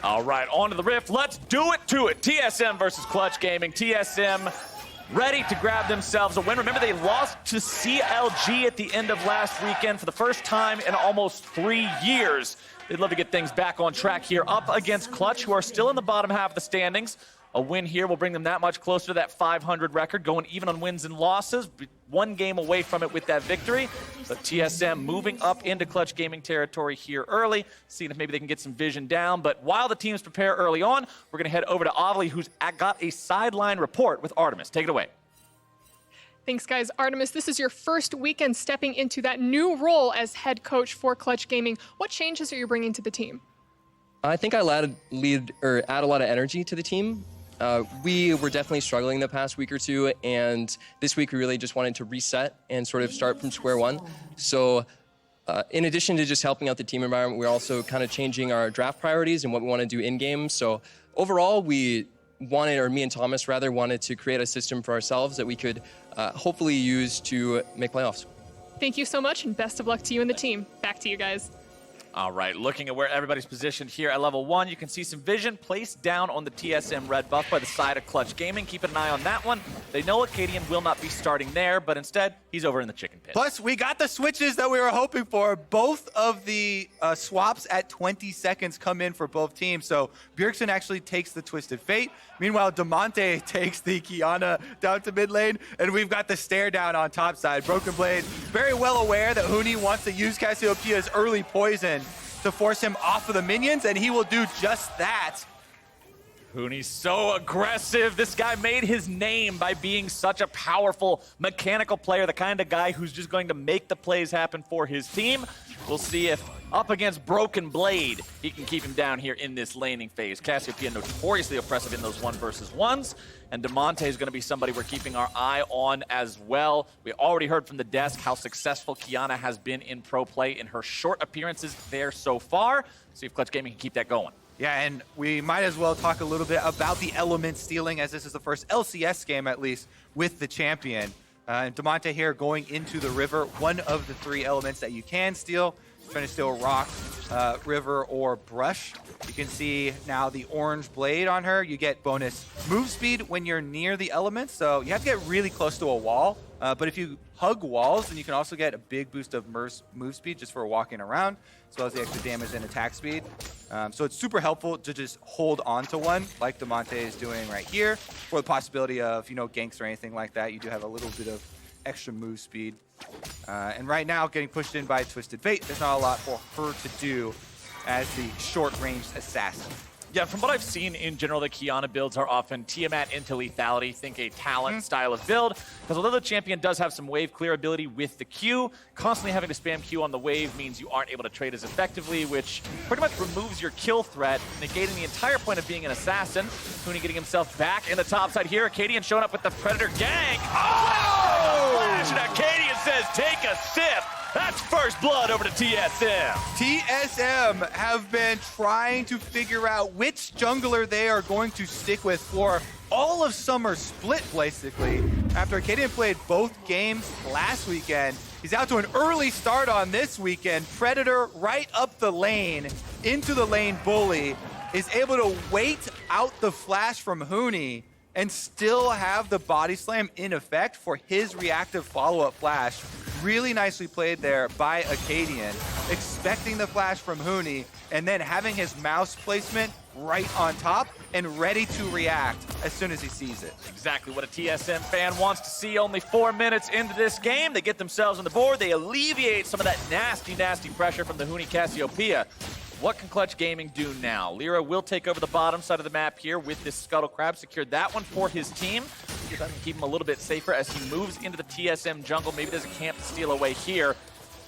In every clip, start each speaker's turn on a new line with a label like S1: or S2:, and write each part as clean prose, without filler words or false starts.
S1: All right, on to the Rift. Let's do it to it. TSM versus Clutch Gaming. TSM ready to grab themselves a win. Remember, they lost to CLG at the end of last weekend for the first time in almost 3 years. They'd love to get things back on track here, up against Clutch, who are still in the bottom half of the standings. A win here will bring them that much closer to that 500 record, going even on wins and losses. 1 game away from it with that victory. But TSM moving up into Clutch Gaming territory here early, seeing if maybe they can get some vision down. But while the teams prepare early on, we're going to head over to Avli, who's got a sideline report with Artemis. Take it away.
S2: Thanks, guys. Artemis, this is your first weekend stepping into that new role as head coach for Clutch Gaming. What changes are you bringing to the team?
S3: I think I add a lot of energy to the team. We were definitely struggling the past week or two, and this week we really just wanted to reset and sort of start from square one. So in addition to just helping out the team environment, we're also kind of changing our draft priorities and what we want to do in-game. So overall, me and Thomas rather, wanted to create a system for ourselves that we could hopefully use to make playoffs.
S2: Thank you so much, and best of luck to you and the team. Back to you guys.
S1: All right, looking at where everybody's positioned here at level 1, you can see some vision placed down on the TSM red buff by the side of Clutch Gaming. Keep an eye on that one. They know Akaadian will not be starting there, but instead, he's over in the chicken pit.
S4: Plus, we got the switches that we were hoping for. Both of the swaps at 20 seconds come in for both teams. So Bjergsen actually takes the Twisted Fate. Meanwhile, Damonte takes the Qiyana down to mid lane, and we've got the stare down on top side. Broken Blade, very well aware that Huni wants to use Cassiopeia's early poison to force him off of the minions, and he will do just that.
S1: Huni's so aggressive. This guy made his name by being such a powerful mechanical player, the kind of guy who's just going to make the plays happen for his team. We'll see if up against Broken Blade, he can keep him down here in this laning phase. Cassiopeia notoriously oppressive in those 1v1s, and Damonte is going to be somebody we're keeping our eye on as well. We already heard from the desk how successful Qiyana has been in pro play in her short appearances there so far. See if Clutch Gaming can keep that going.
S4: Yeah, and we might as well talk a little bit about the element stealing, as this is the first LCS game, at least, with the champion. Damonte here going into the river, one of the 3 elements that you can steal. Trying to steal rock, river, or brush. You can see now the orange blade on her. You get bonus move speed when you're near the elements, so you have to get really close to a wall. But if you hug walls, then you can also get a big boost of move speed just for walking around, as well as the extra damage and attack speed. So it's super helpful to just hold on to one, like Damonte is doing right here, for the possibility of, ganks or anything like that. You do have a little bit of extra move speed. And right now, getting pushed in by Twisted Fate, there's not a lot for her to do as the short-ranged assassin.
S1: Yeah, from what I've seen in general, the Qiyana builds are often Tiamat into lethality, think a talent style of build. Because although the champion does have some wave clear ability with the Q, constantly having to spam Q on the wave means you aren't able to trade as effectively, which pretty much removes your kill threat, negating the entire point of being an assassin. Huni getting himself back in the top side here. Akaadian showing up with the Predator gang. Oh! Flash, and Akaadian says, take a sip. That's first blood over to TSM.
S4: TSM have been trying to figure out which jungler they are going to stick with for all of summer split, basically. After Akaadian played both games last weekend, he's out to an early start on this weekend. Predator right up the lane, into the lane bully, is able to wait out the flash from Huni and still have the body slam in effect for his reactive follow-up flash. Really nicely played there by Akaadian, expecting the flash from Huni, and then having his mouse placement right on top and ready to react as soon as he sees it.
S1: Exactly what a TSM fan wants to see. Only 4 minutes into this game, they get themselves on the board. They alleviate some of that nasty, nasty pressure from the Huni Cassiopeia. What can Clutch Gaming do now? Lira will take over the bottom side of the map here with this Scuttle Crab. Secured that one for his team. See if I can keep him a little bit safer as he moves into the TSM jungle. Maybe there's a camp to steal away here.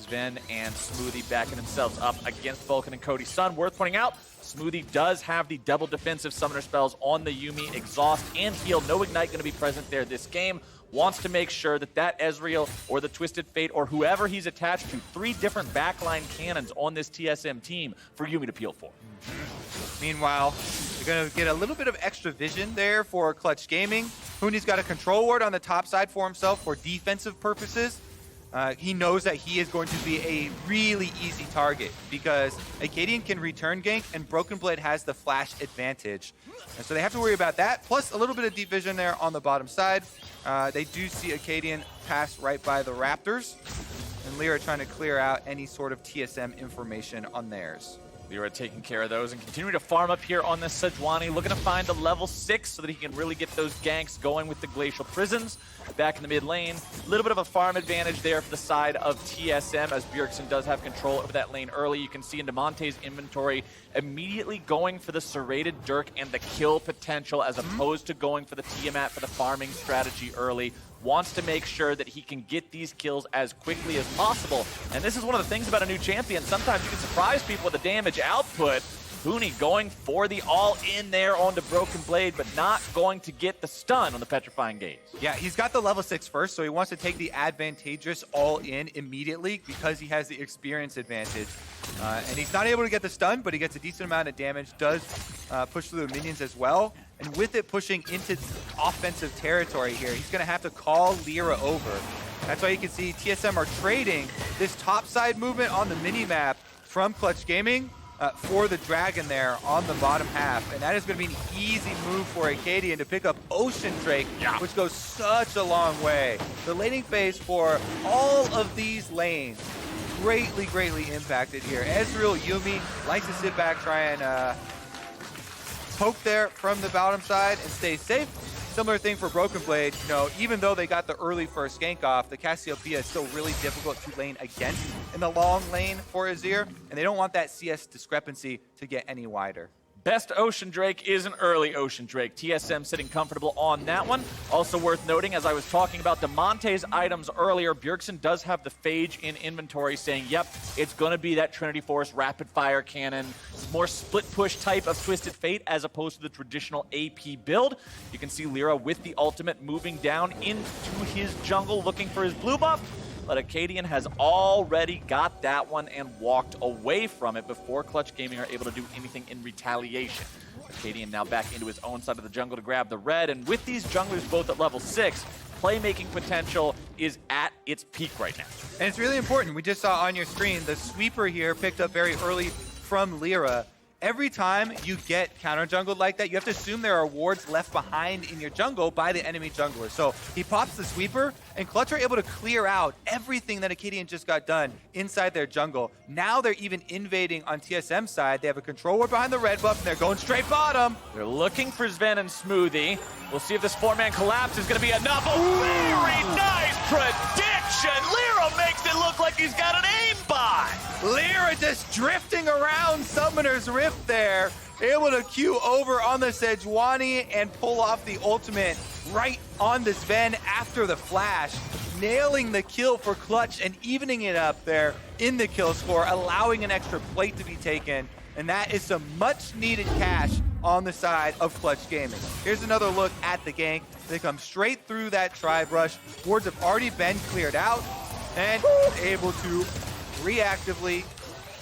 S1: Zven and Smoothie backing themselves up against Vulcan and Cody Sun. Worth pointing out, Smoothie does have the double defensive summoner spells on the Yuumi, Exhaust and Heal. No Ignite going to be present there this game. Wants to make sure that that Ezreal or the Twisted Fate or whoever he's attached to, 3 different backline cannons on this TSM team for Yuumi to peel for.
S4: Meanwhile, you're going to get a little bit of extra vision there for Clutch Gaming. Huni's got a control ward on the top side for himself for defensive purposes. he knows that he is going to be a really easy target because Akaadian can return gank and Broken Blade has the flash advantage. And so they have to worry about that, plus a little bit of deep vision there on the bottom side. They do see Akaadian pass right by the Raptors, and Lira trying to clear out any sort of TSM information on theirs.
S1: Lira taking care of those and continuing to farm up here on this Sejuani, looking to find a level 6 so that he can really get those ganks going with the Glacial Prisons back in the mid lane. A little bit of a farm advantage there for the side of TSM as Bjergsen does have control over that lane early. You can see in Damonte's inventory immediately going for the serrated Dirk and the kill potential as opposed to going for the Tiamat for the farming strategy early. Wants to make sure that he can get these kills as quickly as possible. And this is one of the things about a new champion. Sometimes you can surprise people with the damage output. Huni going for the all-in there onto Broken Blade, but not going to get the stun on the Petrifying Gaze.
S4: Yeah, he's got the level 6 first, so he wants to take the advantageous all-in immediately because he has the experience advantage. And he's not able to get the stun, but he gets a decent amount of damage, does push through the minions as well. And with it pushing into offensive territory here, he's going to have to call Lira over. That's why you can see TSM are trading this topside movement on the mini-map from Clutch Gaming for the Dragon there on the bottom half. And that is going to be an easy move for Akaadian to pick up Ocean Drake, which goes such a long way. The laning phase for all of these lanes greatly, greatly impacted here. Ezreal, Yuumi likes to sit back, try and poke there from the bottom side and stay safe. Similar thing for Broken Blade. You know, even though they got the early first gank off, the Cassiopeia is still really difficult to lane against in the long lane for Azir, and they don't want that CS discrepancy to get any wider.
S1: Best Ocean Drake is an early Ocean Drake. TSM sitting comfortable on that one. Also worth noting, as I was talking about Damonte's items earlier, Bjergsen does have the Phage in inventory saying, yep, it's going to be that Trinity Force rapid fire cannon, more split push type of Twisted Fate as opposed to the traditional AP build. You can see Lira with the ultimate moving down into his jungle looking for his blue buff. But Akaadian has already got that one and walked away from it before Clutch Gaming are able to do anything in retaliation. Akaadian now back into his own side of the jungle to grab the red, and with these junglers both at level 6, playmaking potential is at its peak right now.
S4: And it's really important. We just saw on your screen the sweeper here picked up very early from Lira. Every time you get counter jungled like that, you have to assume there are wards left behind in your jungle by the enemy jungler. So he pops the sweeper, and Clutch are able to clear out everything that Akaadian just got done inside their jungle. Now they're even invading on TSM's side. They have a control ward behind the red buff, and they're going straight bottom.
S1: They're looking for Zven and Smoothie. We'll see if this 4-man collapse is going to be enough. Oh, very nice prediction. Lira makes it look like he's got an aimbot.
S4: Lira just drifting around Summoner's Rift there, able to queue over on the Sejuani and pull off the ultimate right on the Zven after the flash, nailing the kill for Clutch and evening it up there in the kill score, allowing an extra plate to be taken. And that is some much needed cash on the side of Clutch Gaming. Here's another look at the gank. They come straight through that tribe rush. Wards have already been cleared out and able to reactively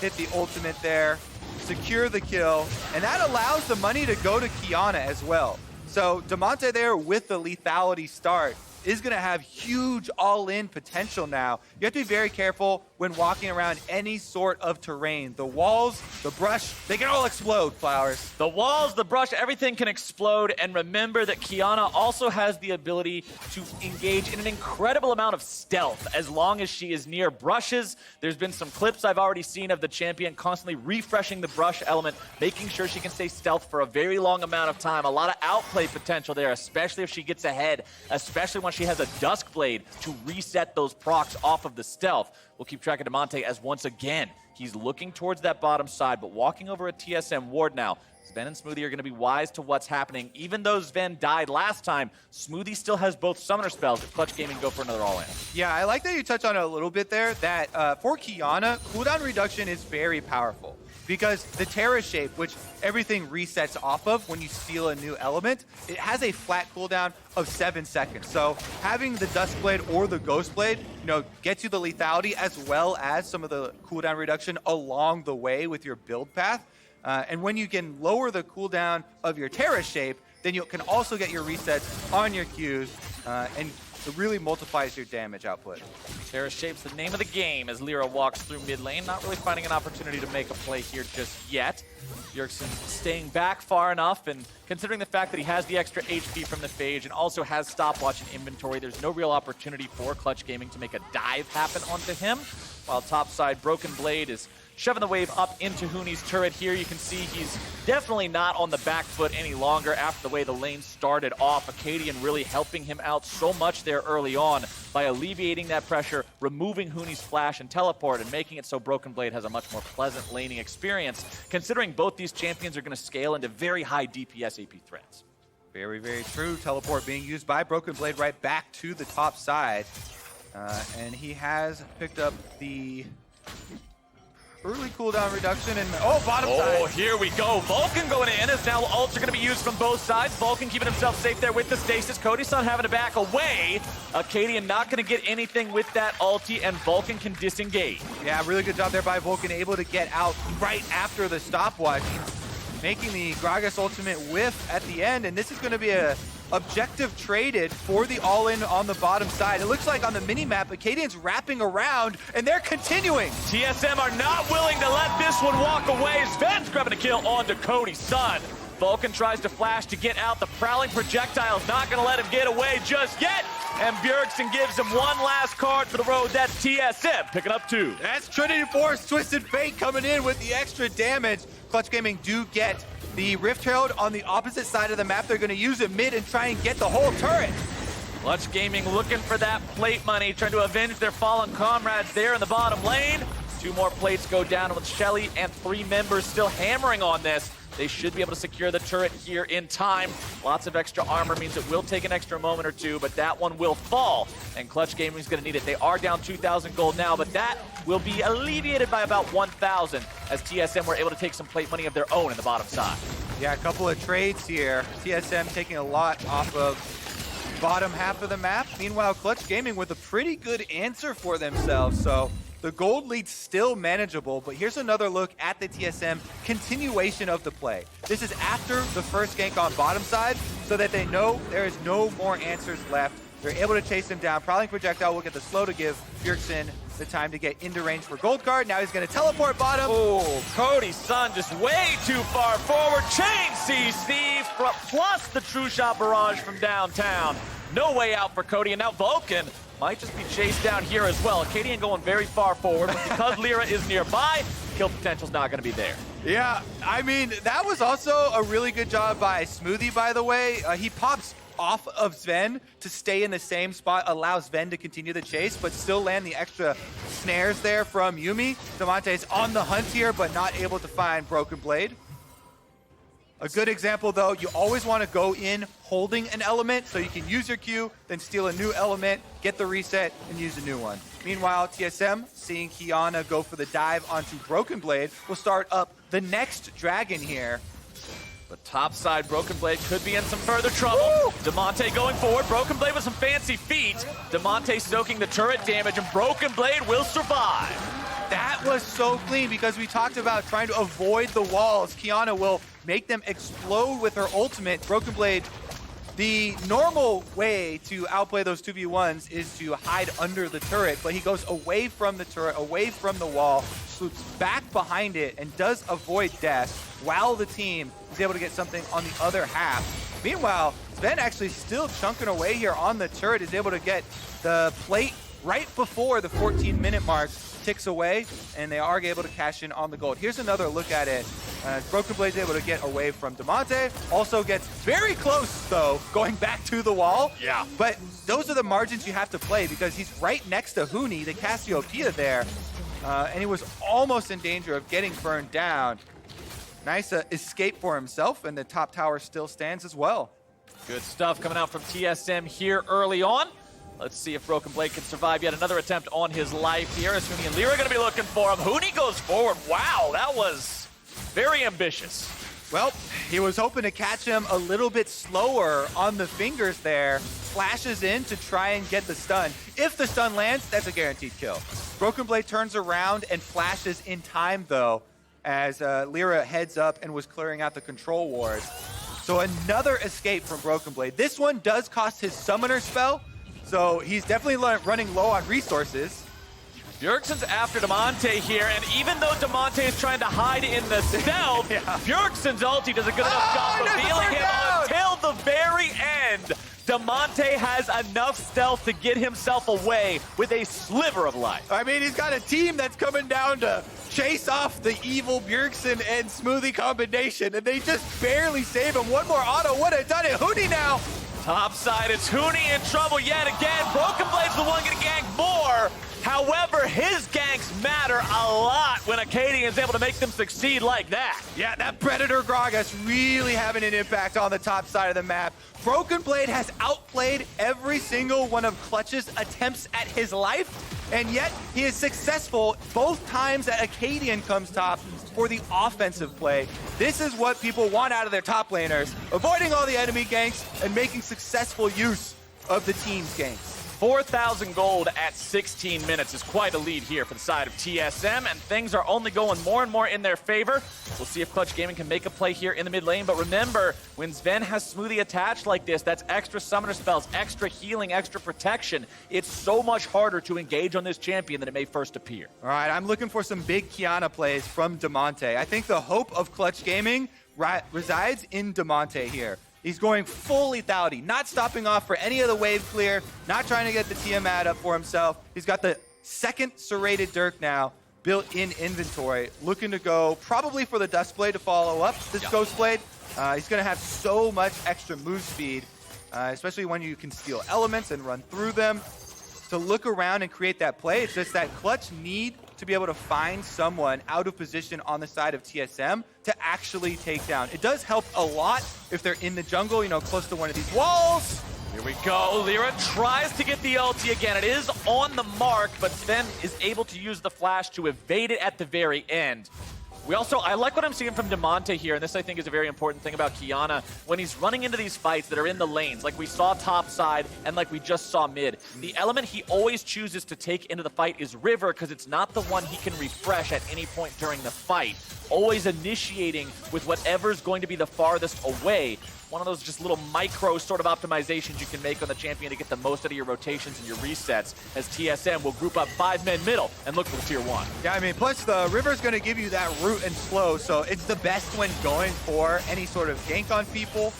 S4: hit the ultimate there, secure the kill, and that allows the money to go to Qiyana as well. So Damonte there with the lethality start is going to have huge all-in potential now. You have to be very careful when walking around any sort of terrain. The walls, the brush, they can all explode, Flowers.
S1: The walls, the brush, everything can explode. And remember that Qiyana also has the ability to engage in an incredible amount of stealth as long as she is near brushes. There's been some clips I've already seen of the champion constantly refreshing the brush element, making sure she can stay stealth for a very long amount of time. A lot of outplay potential there, especially if she gets ahead, especially when she has a Dusk Blade to reset those procs off of the stealth. We'll keep track of Damonte as once again, he's looking towards that bottom side, but walking over a TSM ward now. Zven and Smoothie are going to be wise to what's happening. Even though Zven died last time, Smoothie still has both summoner spells if Clutch Gaming go for another all-in.
S4: Yeah, I like that you touch on it a little bit there, that for Qiyana, cooldown reduction is very powerful. Because the Terra shape, which everything resets off of when you steal a new element, it has a flat cooldown of 7 seconds. So having the Dusk Blade or the Ghost Blade, you know, gets you the lethality as well as some of the cooldown reduction along the way with your build path. And when you can lower the cooldown of your Terra shape, then you can also get your resets on your Qs and It really multiplies your damage output.
S1: Terra shapes the name of the game as Lira walks through mid lane, not really finding an opportunity to make a play here just yet. Bjergsen staying back far enough, and considering the fact that he has the extra HP from the Phage and also has stopwatch and inventory, there's no real opportunity for Clutch Gaming to make a dive happen onto him. While topside, Broken Blade is shoving the wave up into Huni's turret here. You can see he's definitely not on the back foot any longer after the way the lane started off. Akaadian really helping him out so much there early on by alleviating that pressure, removing Huni's flash and teleport, and making it so Broken Blade has a much more pleasant laning experience, considering both these champions are going to scale into very high DPS AP threats.
S4: Very, very true. Teleport being used by Broken Blade right back to the top side. And he has picked up the early cooldown reduction and bottom side.
S1: Oh, here we go. Vulcan going in as now ults are going to be used from both sides. Vulcan keeping himself safe there with the stasis. Cody Sun having to back away. Akaadian not going to get anything with that ulti, and Vulcan can disengage.
S4: Yeah, really good job there by Vulcan, able to get out right after the stopwatch, making the Gragas ultimate whiff at the end, and this is going to be a objective traded for the all-in on the bottom side. It looks like on the mini-map, Akaadian's wrapping around, and they're continuing.
S1: TSM are not willing to let this one walk away. Zven's grabbing a kill onto Cody Sun. Vulcan tries to flash to get out. The prowling projectile's not going to let him get away just yet. And Bjergsen gives him one last card for the road. That's TSM picking up 2.
S4: That's Trinity Force, Twisted Fate coming in with the extra damage. Clutch Gaming do get the Rift Herald on the opposite side of the map. They're going to use it mid and try and get the whole turret.
S1: Clutch Gaming looking for that plate money, trying to avenge their fallen comrades there in the bottom lane. 2 more plates go down with Shelly and 3 members still hammering on this. They should be able to secure the turret here in time. Lots of extra armor means it will take an extra moment or two, but that one will fall, and Clutch Gaming is going to need it. They are down 2,000 gold now, but that will be alleviated by about 1,000 as TSM were able to take some plate money of their own in the bottom side.
S4: Yeah, a couple of trades here. TSM taking a lot off of bottom half of the map. Meanwhile, Clutch Gaming with a pretty good answer for themselves. So the gold lead's still manageable, but here's another look at the TSM continuation of the play. This is after the first gank on bottom side, so that they know there is no more answers left. They're able to chase him down. Prowling Projectile will get the slow to give Bjergsen the time to get into range for gold card. Now he's going to teleport bottom.
S1: Oh, Cody Sun just way too far forward. Chain C Steve plus the True Shot barrage from downtown. No way out for Cody, and now Vulcan might just be chased down here as well. Akaadian going very far forward, but because Lira is nearby, kill potential's not going to be there.
S4: Yeah, I mean, that was also a really good job by Smoothie, by the way. He pops off of Zven to stay in the same spot, allows Zven to continue the chase, but still land the extra snares there from Yuumi. Damonte's on the hunt here, but not able to find Broken Blade. A good example, though, you always want to go in holding an element so you can use your Q, then steal a new element, get the reset, and use a new one. Meanwhile, TSM, seeing Qiyana go for the dive onto Broken Blade, will start up the next dragon here.
S1: The top side, Broken Blade could be in some further trouble. Woo! Damonte going forward. Broken Blade with some fancy feet. Damonte soaking the turret damage, and Broken Blade will survive.
S4: That was so clean because we talked about trying to avoid the walls. Qiyana will make them explode with her ultimate. Broken Blade, the normal way to outplay those 2v1s is to hide under the turret, but he goes away from the turret, away from the wall, swoops back behind it, and does avoid death while the team is able to get something on the other half. Meanwhile, Zven actually still chunking away here on the turret, is able to get the plate right before the 14-minute mark ticks away, and they are able to cash in on the gold. Here's another look at it. Broken Blade's able to get away from Damonte. Also gets very close, though, going back to the wall.
S1: Yeah.
S4: But those are the margins you have to play because he's right next to Huni, the Cassiopeia there. And he was almost in danger of getting burned down. Nice escape for himself, and the top tower still stands as well.
S1: Good stuff coming out from TSM here early on. Let's see if Broken Blade can survive yet another attempt on his life here. As Huni and Lira are going to be looking for him. Huni goes forward. Wow, that was very ambitious.
S4: Well, he was hoping to catch him a little bit slower on the fingers there. Flashes in to try and get the stun. If the stun lands, that's a guaranteed kill. Broken Blade turns around and flashes in time, though, as Lira heads up and was clearing out the control ward. So another escape from Broken Blade. This one does cost his summoner spell, So he's definitely running low on resources.
S1: Bjergsen's after Damonte here, and even though Damonte is trying to hide in the stealth, Bjergsen's ulti does a good enough job revealing him until the very end. Damonte has enough stealth to get himself away with a sliver of life.
S4: I mean, he's got a team that's coming down to chase off the evil Bjergsen and Smoothie combination, and they just barely save him. One more auto would have done it. Huni now.
S1: Top side, it's Huni in trouble yet again. Broken Blade's the one getting ganked more. However, his ganks matter a lot when Akaadian is able to make them succeed like that.
S4: Yeah, that Predator Gragas really having an impact on the top side of the map. Broken Blade has outplayed every single one of Clutch's attempts at his life, and yet he is successful both times that Akaadian comes top for the offensive play. This is what people want out of their top laners, avoiding all the enemy ganks and making successful use of the team's ganks.
S1: 4,000 gold at 16 minutes is quite a lead here for the side of TSM, and things are only going more and more in their favor. We'll see if Clutch Gaming can make a play here in the mid lane, but remember, when Zven has Smoothie attached like this, that's extra summoner spells, extra healing, extra protection. It's so much harder to engage on this champion than it may first appear.
S4: All right, I'm looking for some big Qiyana plays from Damonte. I think the hope of Clutch Gaming resides in Damonte here. He's going full lethality, not stopping off for any of the wave clear, not trying to get the Tiamat up for himself. He's got the second serrated Dirk now built in inventory, looking to go probably for the Dust Blade to follow up this Ghost Blade. He's going to have so much extra move speed, especially when you can steal elements and run through them. To look around and create that play, it's just that Clutch need to be able to find someone out of position on the side of TSM to actually take down. It does help a lot if they're in the jungle, you know, close to one of these walls.
S1: Here we go. Lira tries to get the ulti again. It is on the mark, but Zven is able to use the flash to evade it at the very end. I like what I'm seeing from Damonte here, and this I think is a very important thing about Qiyana. When he's running into these fights that are in the lanes, like we saw top side and like we just saw mid, the element he always chooses to take into the fight is River, because it's not the one he can refresh at any point during the fight. Always initiating with whatever's going to be the farthest away. One of those just little micro sort of optimizations you can make on the champion to get the most out of your rotations and your resets, as TSM will group up 5 men middle and look for the tier 1.
S4: Yeah, I mean, plus the River's going to give you that root and slow, so it's the best when going for any sort of gank on people.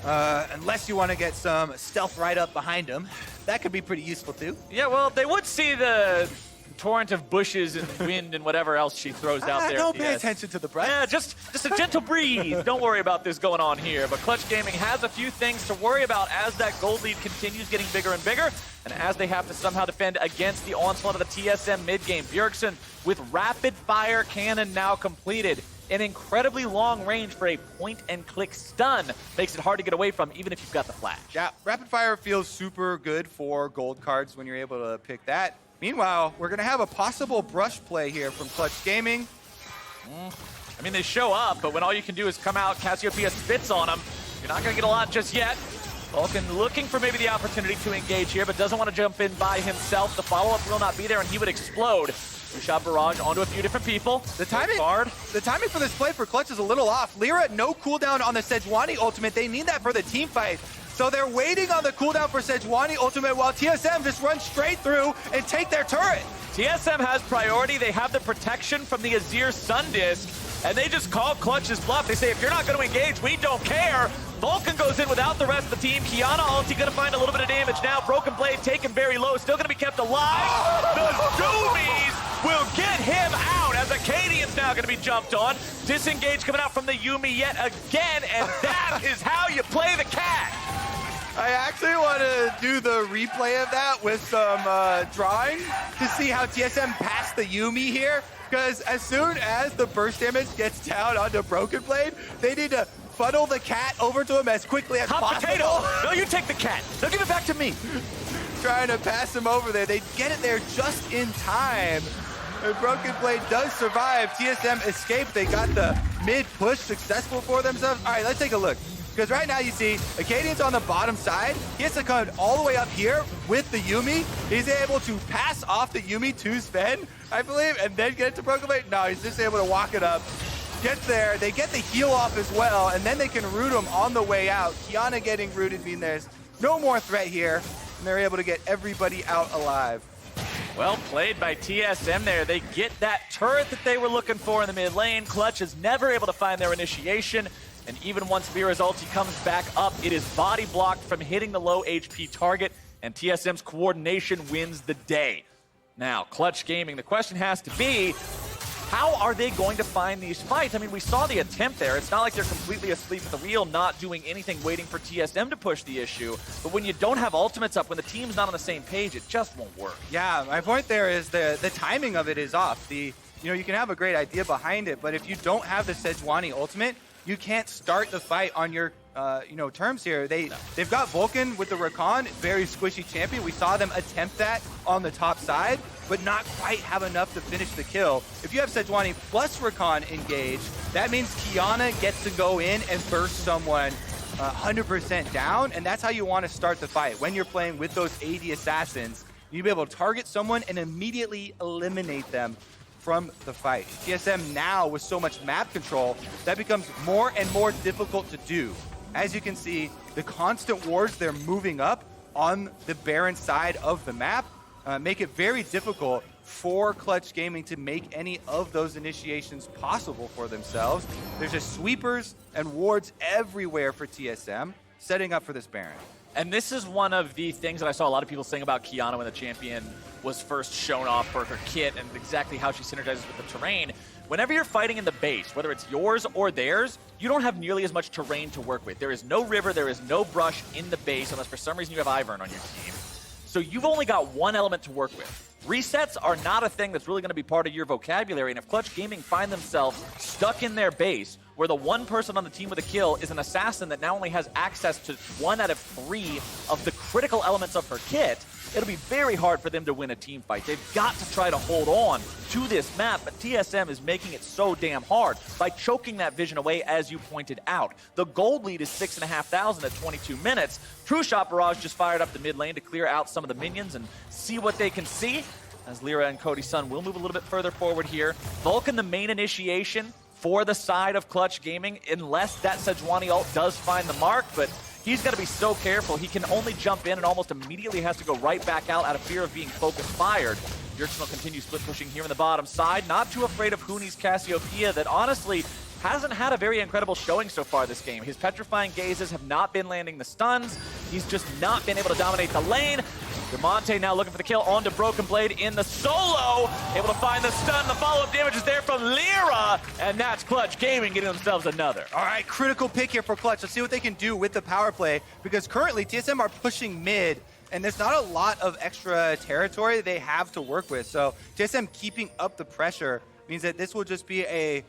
S4: Unless you want to get some stealth right up behind them. That could be pretty useful too.
S1: Yeah, well, they would see the torrent of bushes and wind and whatever else she throws out there.
S4: Don't pay attention to the breath.
S1: Yeah, just a gentle breeze. Don't worry about this going on here. But Clutch Gaming has a few things to worry about as that gold lead continues getting bigger and bigger, and as they have to somehow defend against the onslaught of the TSM mid-game. Bjergsen with rapid fire cannon now completed. An incredibly long range for a point-and-click stun. Makes it hard to get away from, even if you've got the flash.
S4: Yeah, rapid fire feels super good for gold cards when you're able to pick that. Meanwhile, we're going to have a possible brush play here from Clutch Gaming.
S1: I mean, they show up, but when all you can do is come out, Cassiopeia spits on them, you're not going to get a lot just yet. Vulcan looking for maybe the opportunity to engage here, but doesn't want to jump in by himself. The follow-up will not be there, and he would explode. Two-shot barrage onto a few different people. The timing for this play for Clutch is a little off. Lira, no cooldown on the Sejuani ultimate. They need that for the team fight. So they're waiting on the cooldown for Sejuani ultimate while TSM just runs straight through and take their turret. TSM has priority. They have the protection from the Azir Sun Disc, and they just call Clutch's bluff. They say, if you're not going to engage, we don't care. Vulcan goes in without the rest of the team. Qiyana ulti going to find a little bit of damage now. Broken Blade taken very low, still going to be kept alive. The Zoomies will get him out as Akaadian's now going to be jumped on. Disengage coming out from the Yuumi yet again, and that is how you play the cat.
S4: I actually want to do the replay of that with some drawing to see how TSM passed the Yuumi here, because as soon as the burst damage gets down onto Broken Blade, they need to funnel the cat over to him as quickly as possible.
S1: Potato! No, you take the cat. They'll give it back to me.
S4: Trying to pass him over there. They get it there just in time. And Broken Blade does survive. TSM escaped. They got the mid push successful for themselves. All right, let's take a look. Because right now you see Akaadian's on the bottom side. He has to come all the way up here with the Yuumi. He's able to pass off the Yuumi to Zven, I believe, and then get it to Broken Blade. No, he's just able to walk it up. Get there, they get the heal off as well, and then they can root him on the way out. Qiyana getting rooted means there's no more threat here. and they're able to get everybody out alive.
S1: Well played by TSM there. They get that turret that they were looking for in the mid lane. Clutch is never able to find their initiation. And even once Lira's ulti comes back up, it is body blocked from hitting the low HP target, and TSM's coordination wins the day. Now, Clutch Gaming, the question has to be, how are they going to find these fights? I mean, we saw the attempt there. It's not like they're completely asleep at the wheel, not doing anything, waiting for TSM to push the issue. But when you don't have ultimates up, when the team's not on the same page, it just won't work.
S4: Yeah, my point there is the timing of it is off. You can have a great idea behind it, but if you don't have the Sejuani ultimate, you can't start the fight on your terms here. They've got Vulcan with the Rakan, very squishy champion. We saw them attempt that on the top side, but not quite have enough to finish the kill. If you have Sejuani plus Rakan engaged, that means Qiyana gets to go in and burst someone 100% down, and that's how you want to start the fight. When you're playing with those AD assassins, you'll be able to target someone and immediately eliminate them from the fight. TSM now, with so much map control, that becomes more and more difficult to do. As you can see, the constant wards they're moving up on the Baron side of the map make it very difficult for Clutch Gaming to make any of those initiations possible for themselves. There's just sweepers and wards everywhere for TSM, setting up for this Baron.
S1: And this is one of the things that I saw a lot of people saying about Qiyana when the champion was first shown off for her kit and exactly how she synergizes with the terrain. Whenever you're fighting in the base, whether it's yours or theirs, you don't have nearly as much terrain to work with. There is no river, there is no brush in the base, unless for some reason you have Ivern on your team. So you've only got one element to work with. Resets are not a thing that's really going to be part of your vocabulary, and if Clutch Gaming find themselves stuck in their base, where the one person on the team with a kill is an assassin that now only has access to 1 out of 3 of the critical elements of her kit, it'll be very hard for them to win a team fight. They've got to try to hold on to this map, but TSM is making it so damn hard by choking that vision away, as you pointed out. The gold lead is 6,500 at 22 minutes. True Shot Barrage just fired up the mid lane to clear out some of the minions and see what they can see, as Lira and Cody Sun will move a little bit further forward here. Vulcan, the main initiation for the side of Clutch Gaming, unless that Sejuani ult does find the mark, but he's got to be so careful. He can only jump in and almost immediately has to go right back out of fear of being focus fired. Bjergsen will continue split pushing here in the bottom side. Not too afraid of Huni's Cassiopeia that honestly hasn't had a very incredible showing so far this game. His petrifying gazes have not been landing the stuns. He's just not been able to dominate the lane. Damonte now looking for the kill onto Broken Blade in the solo. Able to find the stun. The follow-up damage is there from Lira. And that's Clutch Gaming getting themselves another.
S4: All right, critical pick here for Clutch. Let's see what they can do with the power play, because currently TSM are pushing mid, and there's not a lot of extra territory they have to work with. So TSM keeping up the pressure means that this will just be a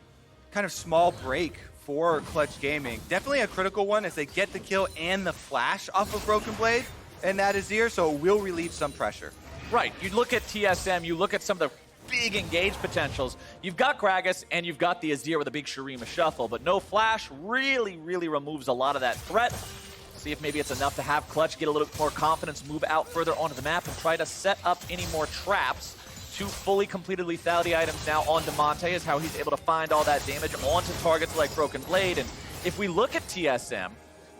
S4: kind of small break for Clutch Gaming. Definitely a critical one as they get the kill and the flash off of Broken Blade and that Azir, so it will relieve some pressure.
S1: Right, you look at TSM, you look at some of the big engage potentials. You've got Gragas and you've got the Azir with a big Shurima shuffle, but no flash really removes a lot of that threat. See if maybe it's enough to have Clutch get a little bit more confidence, move out further onto the map and try to set up any more traps. 2 fully completed lethality items now on Damonte is how he's able to find all that damage onto targets like Broken Blade. And if we look at TSM,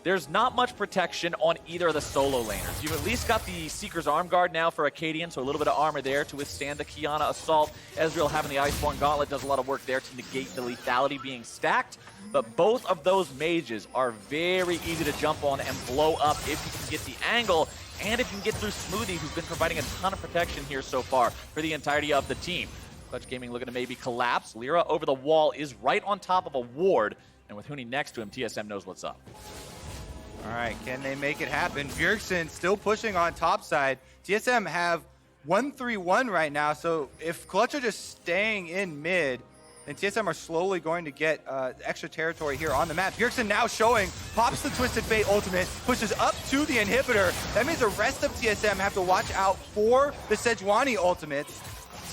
S1: there's not much protection on either of the solo laners. You've at least got the Seeker's Arm Guard now for Akaadian, so a little bit of armor there to withstand the Qiyana assault. Ezreal having the Iceborne Gauntlet does a lot of work there to negate the lethality being stacked. But both of those mages are very easy to jump on and blow up if you can get the angle, and if you can get through Smoothie, who's been providing a ton of protection here so far for the entirety of the team. Clutch Gaming looking to maybe collapse. Lira over the wall is right on top of a ward, and with Huni next to him, TSM knows what's up.
S4: All right, can they make it happen? Bjergsen still pushing on top side. TSM have 1-3-1 right now, so if Clutch are just staying in mid, then TSM are slowly going to get extra territory here on the map. Bjergsen now showing, pops the Twisted Fate ultimate, pushes up to the inhibitor. That means the rest of TSM have to watch out for the Sejuani ultimates.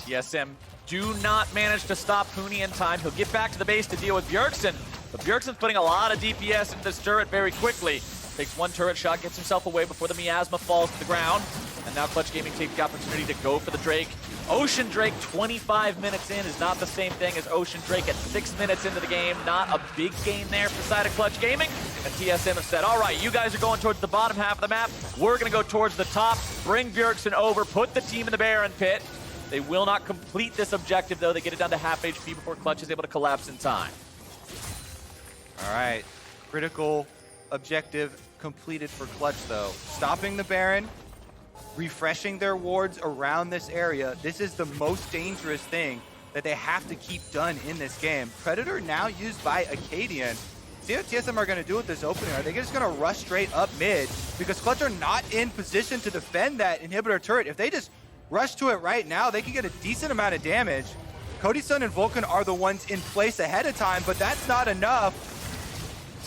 S1: TSM do not manage to stop Huni in time. He'll get back to the base to deal with Bjergsen, but Bjergsen's putting a lot of DPS into this turret very quickly. Takes one turret shot, gets himself away before the miasma falls to the ground. And now Clutch Gaming takes the opportunity to go for the Drake. Ocean Drake 25 minutes in is not the same thing as Ocean Drake at 6 minutes into the game. Not a big gain there for the side of Clutch Gaming. And TSM have said, all right, you guys are going towards the bottom half of the map. We're going to go towards the top, bring Bjergsen over, put the team in the Baron pit. They will not complete this objective, though. They get it down to half HP before Clutch is able to collapse in time.
S4: All right, critical objective completed for Clutch, though. Stopping the Baron, refreshing their wards around this area. This is the most dangerous thing that they have to keep done in this game. Predator now used by Akaadian. See what TSM are going to do with this opening. Are they just going to rush straight up mid? Because Clutch are not in position to defend that inhibitor turret. If they just rush to it right now, they can get a decent amount of damage. Cody Sun and Vulcan are the ones in place ahead of time, but that's not enough.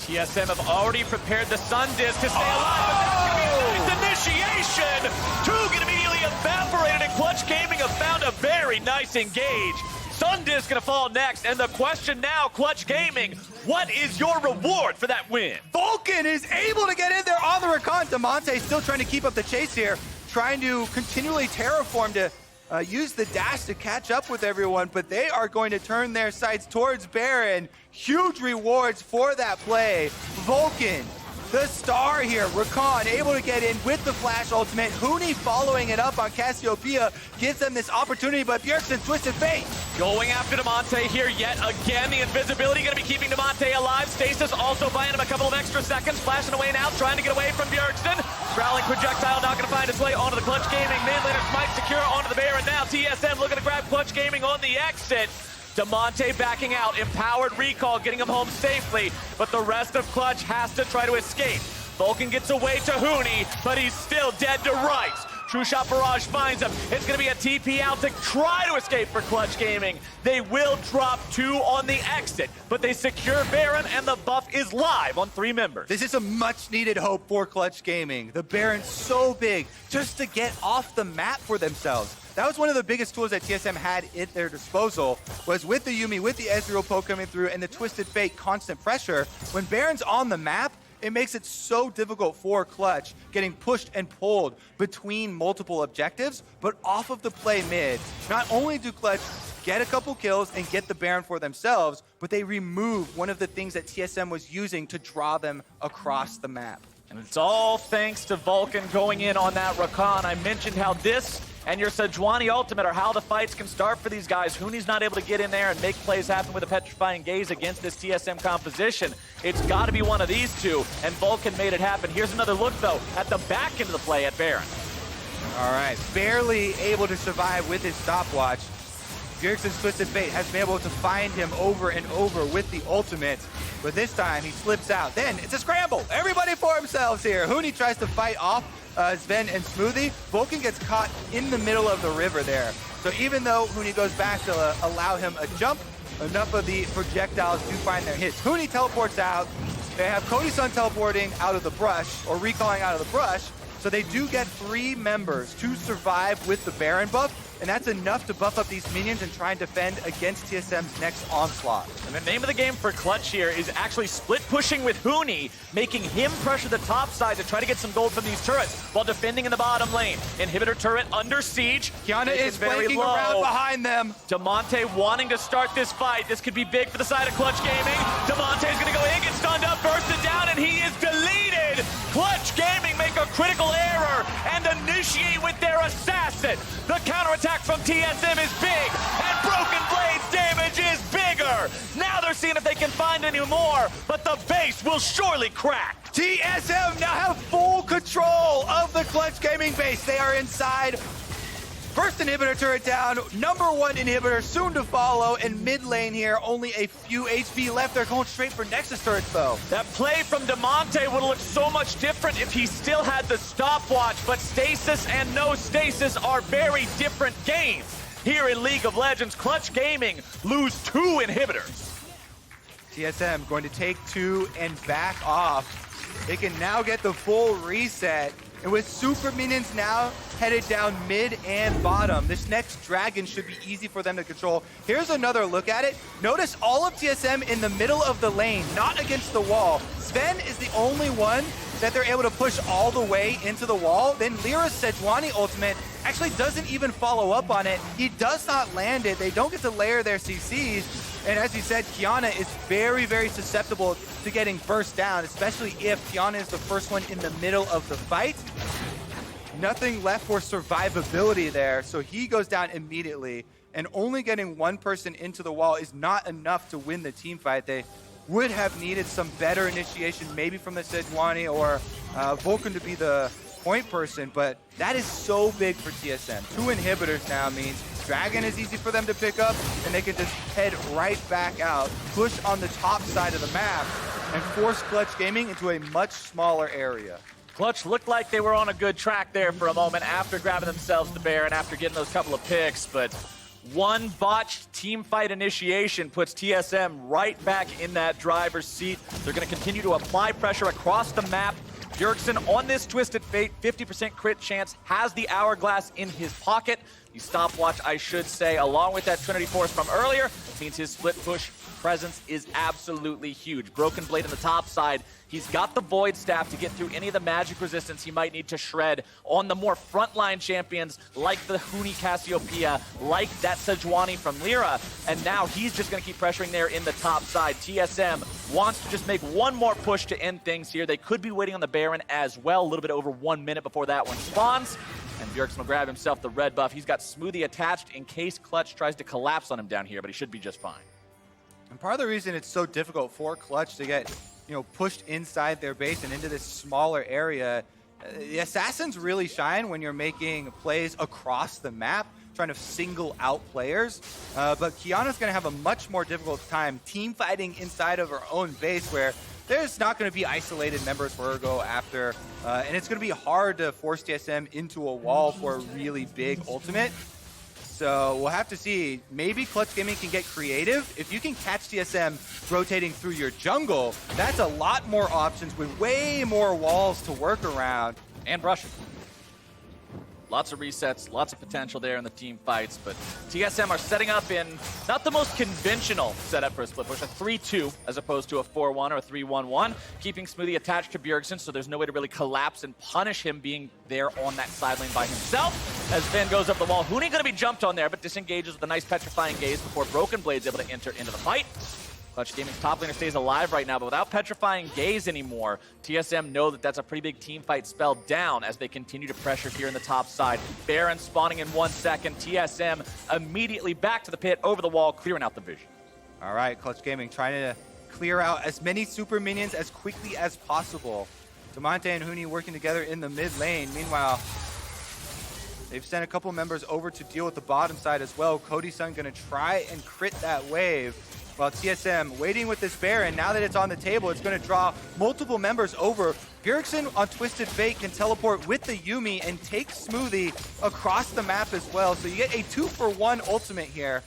S1: TSM have already prepared the Sun Disc to stay alive, but that's going to be a nice initiation. Two get immediately evaporated, and Clutch Gaming have found a very nice engage. Sun Disc going to fall next, and the question now, Clutch Gaming, what is your reward for that win?
S4: Vulcan is able to get in there on the Rakan. Damonte still trying to keep up the chase here, trying to continually terraform to use the dash to catch up with everyone, but they are going to turn their sights towards Baron. Huge rewards for that play. Vulcan, the star here. Rakan able to get in with the flash ultimate. Huni following it up on Cassiopeia gives them this opportunity, but Bjergsen Twisted Fate.
S1: Going after Damonte here yet again. The invisibility going to be keeping Damonte alive. Stasis also buying him a couple of extra seconds. Flashing away now, trying to get away from Bjergsen. Growling projectile not going to find its way onto the Clutch Gaming. Mid laner Smite secure onto the Baron now. TSM looking to grab Clutch Gaming on the exit. Damonte backing out. Empowered recall getting him home safely. But the rest of Clutch has to try to escape. Vulcan gets away to Huni, but he's still dead to rights. True Shot Barrage finds him. It's going to be a TP out to try to escape for Clutch Gaming. They will drop 2 on the exit, but they secure Baron, and the buff is live on 3 members.
S4: This is a much-needed hope for Clutch Gaming. The Baron's so big just to get off the map for themselves. That was one of the biggest tools that TSM had at their disposal, was with the Yuumi, with the Ezreal poke coming through, and the Twisted Fate constant pressure. When Baron's on the map, it makes it so difficult for Clutch getting pushed and pulled between multiple objectives, but off of the play mid. Not only do Clutch get a couple kills and get the Baron for themselves, but they remove one of the things that TSM was using to draw them across the map.
S1: And it's all thanks to Vulcan going in on that Rakan. I mentioned how this and your Sejuani ultimate are how the fights can start for these guys. Huni's not able to get in there and make plays happen with a petrifying gaze against this TSM composition. It's got to be one of these two, and Vulcan made it happen. Here's another look, though, at the back end of the play at Baron.
S4: All right, barely able to survive with his stopwatch. Bjergsen's Twisted Fate has been able to find him over and over with the ultimate, but this time he slips out. Then it's a scramble. Everybody for themselves here. Huni tries to fight off Zven and Smoothie. Vulcan gets caught in the middle of the river there. So even though Huni goes back to allow him a jump, enough of the projectiles do find their hits. Huni teleports out. They have Cody Sun teleporting out of the brush, or recalling out of the brush. So they do get 3 members to survive with the Baron buff, and that's enough to buff up these minions and try and defend against TSM's next onslaught.
S1: And the name of the game for Clutch here is actually split pushing with Huni, making him pressure the top side to try to get some gold from these turrets while defending in the bottom lane. Inhibitor turret under siege.
S4: Qiyana is flanking around behind them.
S1: Damonte wanting to start this fight. This could be big for the side of Clutch Gaming. Damonte's going to go in, get stunned up, burst it down, and he is deleted. Clutch Gaming make a critical error and initiate with their assassin. The counterattack from TSM is big, and Broken Blade's damage is bigger. Now they're seeing if they can find any more, but the base will surely crack.
S4: TSM now have full control of the Clutch Gaming base. They are inside. First inhibitor turret down, #1 inhibitor soon to follow, and mid lane here, only a few HP left. They're going straight for Nexus turrets though.
S1: That play from Damonte would look so much different if he still had the stopwatch, but stasis and no stasis are very different games. Here in League of Legends, Clutch Gaming lose 2 inhibitors.
S4: TSM going to take 2 and back off. They can now get the full reset. And with super minions now headed down mid and bottom, this next dragon should be easy for them to control. Here's another look at it. Notice all of TSM in the middle of the lane, not against the wall. Zven is the only one that they're able to push all the way into the wall. Then Lira's Sejuani ultimate actually doesn't even follow up on it. He does not land it. They don't get to layer their CCs. And as you said, Qiyana is very, very susceptible to getting burst down, especially if Qiyana is the first one in the middle of the fight. Nothing left for survivability there, so he goes down immediately. And only getting one person into the wall is not enough to win the team fight. They would have needed some better initiation, maybe from the Sejuani or Vulcan to be the point person, but that is so big for TSM. 2 inhibitors now means Dragon is easy for them to pick up, and they can just head right back out, push on the top side of the map, and force Clutch Gaming into a much smaller area.
S1: Clutch looked like they were on a good track there for a moment after grabbing themselves the Baron, after getting those couple of picks, but one botched team fight initiation puts TSM right back in that driver's seat. They're going to continue to apply pressure across the map. Bjergsen on this Twisted Fate, 50% crit chance, has the Hourglass in his pocket. The stopwatch, I should say, along with that Trinity Force from earlier, means his split push presence is absolutely huge. Broken Blade on the top side. He's got the Void Staff to get through any of the magic resistance he might need to shred on the more frontline champions like the Huni Cassiopeia, like that Sejuani from Lira. And now he's just going to keep pressuring there in the top side. TSM wants to just make one more push to end things here. They could be waiting on the Baron as well, a little bit over 1 minute before that one spawns. And Bjergsen will grab himself the red buff. He's got Smoothie attached in case Clutch tries to collapse on him down here, but he should be just fine.
S4: And part of the reason it's so difficult for Clutch to get, pushed inside their base and into this smaller area, the Assassins really shine when you're making plays across the map, trying to single out players. But Qiyana's going to have a much more difficult time team fighting inside of her own base, where there's not going to be isolated members for her to go after. And it's going to be hard to force TSM into a wall for a really big ultimate. So we'll have to see. Maybe Clutch Gaming can get creative. If you can catch TSM rotating through your jungle, that's a lot more options with way more walls to work around.
S1: And brushing. Lots of resets, lots of potential there in the team fights, but TSM are setting up in not the most conventional setup for a split push, a 3-2 as opposed to a 4-1 or a 3-1-1, keeping Smoothie attached to Bjergsen, so there's no way to really collapse and punish him being there on that side lane by himself. As Zven goes up the wall, Huni going to be jumped on there, but disengages with a nice petrifying gaze before Broken Blade's able to enter into the fight. Clutch Gaming's top laner stays alive right now, but without Petrifying Gaze anymore, TSM know that that's a pretty big team fight spell down as they continue to pressure here in the top side. Baron spawning in 1 second. TSM immediately back to the pit, over the wall, clearing out the vision.
S4: All right, Clutch Gaming trying to clear out as many super minions as quickly as possible. Damonte and Huni working together in the mid lane. Meanwhile, they've sent a couple members over to deal with the bottom side as well. Cody Sun going to try and crit that wave. While TSM waiting with this Baron, now that it's on the table, it's going to draw multiple members over. Bjergsen on Twisted Fate can teleport with the Yuumi and take Smoothie across the map as well. So you get a 2-for-1 ultimate here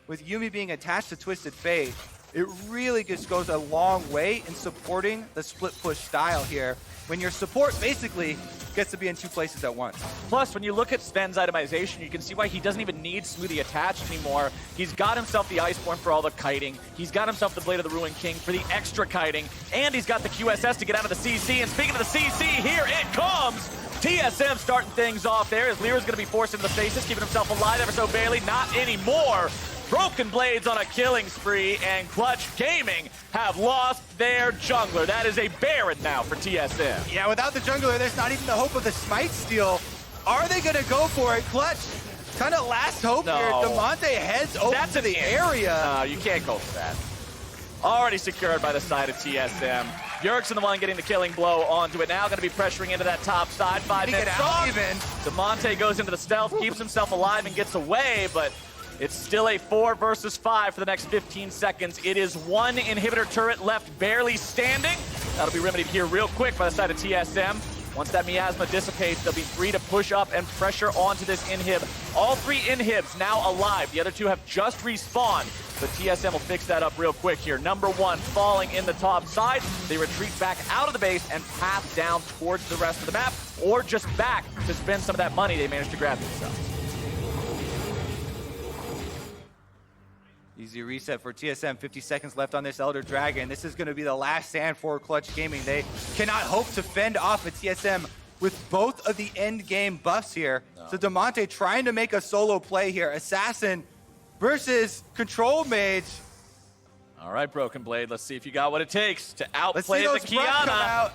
S4: with Yuumi being attached to Twisted Fate. It really just goes a long way in supporting the split push style here, when your support basically gets to be in 2 places at once.
S1: Plus, when you look at Zven's itemization, you can see why he doesn't even need Smoothie attached anymore. He's got himself the Iceborne for all the kiting. He's got himself the Blade of the Ruined King for the extra kiting. And he's got the QSS to get out of the CC. And speaking of the CC, here it comes! TSM starting things off there as Lira's going to be forced into the faces, keeping himself alive ever so barely. Not anymore. Broken Blades on a killing spree, and Clutch Gaming have lost their jungler. That is a Baron now for TSM.
S4: Yeah, without the jungler, there's not even the hope of the Smite steal. Are they going to go for it? Clutch, kind of last hope here. Damonte heads over to the area.
S1: No, you can't go for that. Already secured by the side of TSM. Bjergsen the one getting the killing blow onto it. Now going to be pressuring into that top side. 5 minutes strong. Damonte goes into the stealth, keeps himself alive and gets away, but it's still a 4 versus 5 for the next 15 seconds. It is 1 inhibitor turret left barely standing. That'll be remedied here real quick by the side of TSM. Once that miasma dissipates, they'll be free to push up and pressure onto this inhib. All 3 inhibs now alive. The other 2 have just respawned, but TSM will fix that up real quick here. Number 1 falling in the top side. They retreat back out of the base and path down towards the rest of the map, or just back to spend some of that money they managed to grab themselves.
S4: Easy reset for TSM, 50 seconds left on this Elder Dragon. This is going to be the last stand for Clutch Gaming. They cannot hope to fend off a TSM with both of the end game buffs here. No. So Damonte trying to make a solo play here. Assassin versus Control Mage.
S1: All right, Broken Blade, let's see if you got what it takes to outplay the Qiyana.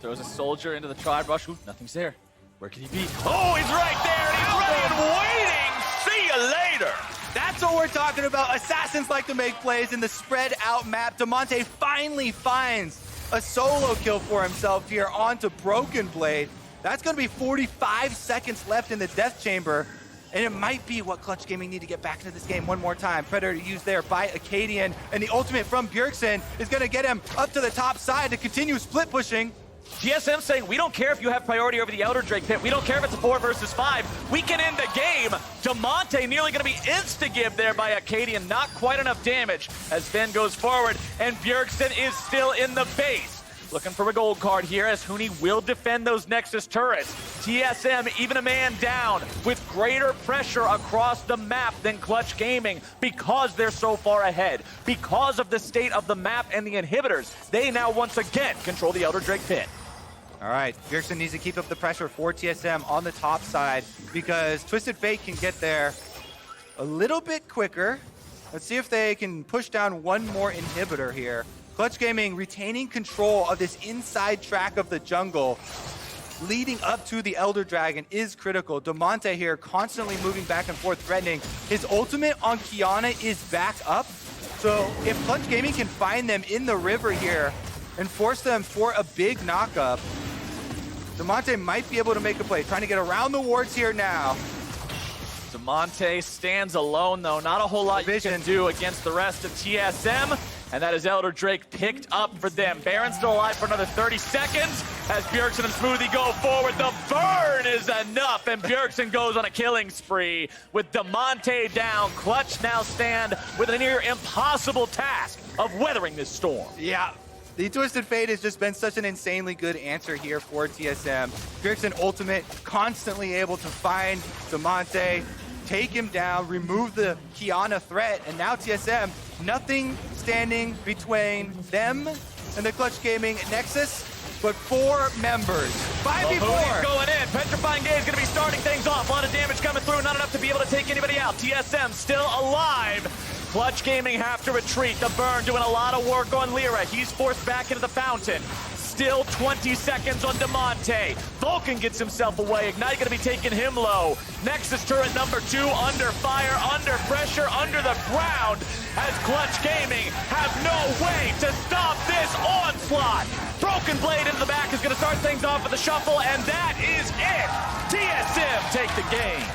S1: Throws a soldier into the Tribe Rush. Ooh, nothing's there. Where can he be? Oh, he's right there, and he's ready and waiting. See you later.
S4: That's what we're talking about. Assassins like to make plays in the spread out map. Damonte finally finds a solo kill for himself here onto Broken Blade. That's going to be 45 seconds left in the Death Chamber. And it might be what Clutch Gaming need to get back into this game one more time. Predator used there by Akaadian. And the ultimate from Bjergsen is going to get him up to the top side to continue split pushing.
S1: TSM saying, we don't care if you have priority over the Elder Drake pit. We don't care if it's a 4 versus 5. We can end the game. Damonte nearly going to be insta-gibbed there by Akaadian. Not quite enough damage as Zven goes forward, and Bjergsen is still in the base. Looking for a gold card here as Huni will defend those Nexus turrets. TSM even a man down with greater pressure across the map than Clutch Gaming because they're so far ahead. Because of the state of the map and the inhibitors, they now once again control the Elder Drake pit.
S4: All right, Bjergsen needs to keep up the pressure for TSM on the top side because Twisted Fate can get there a little bit quicker. Let's see if they can push down one more inhibitor here. Clutch Gaming retaining control of this inside track of the jungle leading up to the Elder Dragon is critical. Damonte here constantly moving back and forth, threatening. His ultimate on Qiyana is back up. So if Clutch Gaming can find them in the river here and force them for a big knockup, Damonte might be able to make a play. Trying to get around the wards here now.
S1: Damonte stands alone, though. Not a whole lot you can do against the rest of TSM. And that is Elder Drake picked up for them. Baron's still alive for another 30 seconds as Bjergsen and Smoothie go forward. The burn is enough, and Bjergsen goes on a killing spree. With Damonte down, Clutch now stand with a near impossible task of weathering this storm.
S4: Yeah. The Twisted Fate has just been such an insanely good answer here for TSM. Bjergsen ultimate, constantly able to find Damonte, take him down, remove the Qiyana threat, and now TSM, nothing standing between them and the Clutch Gaming Nexus, but 4 members. 5v4.
S1: Well, going in. Petrifying Gaze going to be starting things off. A lot of damage coming through, not enough to be able to take anybody out. TSM still alive. Clutch Gaming have to retreat. The burn doing a lot of work on Lira. He's forced back into the fountain. Still 20 seconds on Damonte. Vulcan gets himself away. Ignite going to be taking him low. Nexus turret number 2 under fire, under pressure, under the ground as Clutch Gaming have no way to stop this onslaught. Broken Blade into the back is going to start things off with a shuffle, and that is it. TSM take the game.